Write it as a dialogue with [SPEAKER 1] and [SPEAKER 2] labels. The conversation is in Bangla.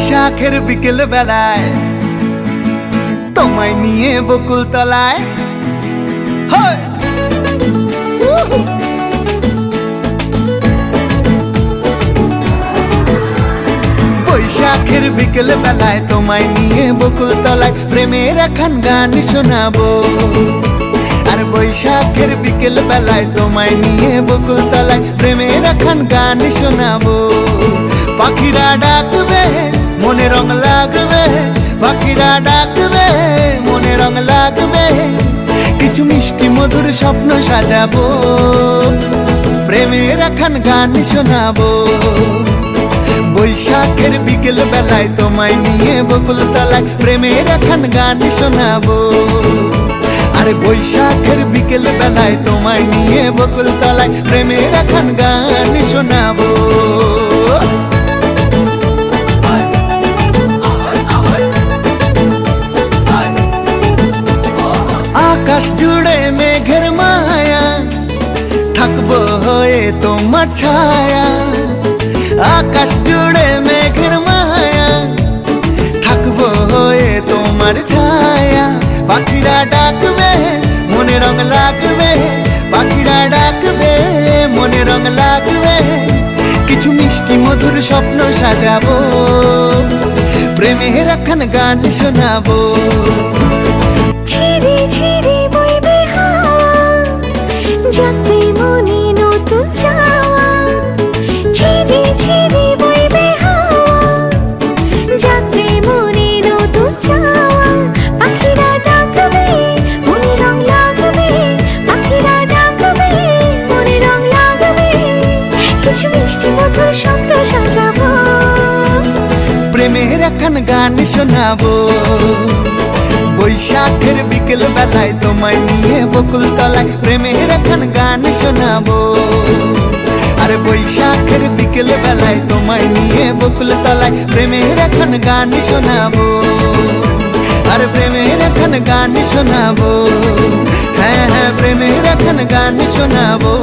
[SPEAKER 1] বৈশাখের বিকেল বেলায় তোমায় নিয়ে বকুল তলায় বৈশাখের বিকেল বেলায় তোমায় নিয়ে বকুল তলায় প্রেমের একখান গান শোনাবো। আর বৈশাখের বিকেল বেলায় তোমায় নিয়ে বকুল তলায় প্রেমের একখান গান শোনাবো। পাখিরা ডাকবে মনে রং লাগবে, পাখিরা ডাকবে মনে রং লাগবে, কিছু মিষ্টি মধুর স্বপ্ন সাজাবো, প্রেমের একখান গান শোনাবো। বৈশাখের বিকেল বেলায় তোমায় নিয়ে বকুল তলায় প্রেমের একখান গান শোনাবো। আরে বৈশাখের বিকেল বেলায় তোমায় নিয়ে বকুল তলায় প্রেমের একখান গান শোনাবো। আকাশ জুড়ে মেঘের মায়া, থাকবো হয়ে তোমার ছায়া। আকাশ জুড়ে মেঘের মায়া, থাকবো হয়ে তোমার ছায়া। পাখিরা ডাকবে মনে রং লাগবে, পাখিরা ডাকবে মনে রং লাগবে, কিছু মিষ্টি মধুর স্বপ্ন সাজাবো, প্রেমের একখান গান শোনাবো।
[SPEAKER 2] ঝিরি ঝিরি বইবে হাওয়া, জাগবে মনে নতুন চাওয়া। ঝিরি ঝিরি বইবে হাওয়া, জাগবে মনে নতুন চাওয়া। পাখিরা ডাকবে মনে রং লাগবে, পাখিরা ডাকবে মনে রং লাগবে, কিছু মিষ্টি মধুর স্বপ্ন সাজাবো,
[SPEAKER 1] প্রেমের একখান গান শোনাবো। বৈশাখের বিকেল বেলায় তোমায় নিয়ে বকুল তলায় প্রেমের একখান গান শোনাবো। আরে বৈশাখের বিকেল বেলায় তোমায় নিয়ে বকুল তলায় প্রেমের একখান গান শোনাবো। আরে প্রেমের একখান গান শোনাবো, হ্যাঁ হ্যাঁ প্রেমের একখান গান শোনাবো।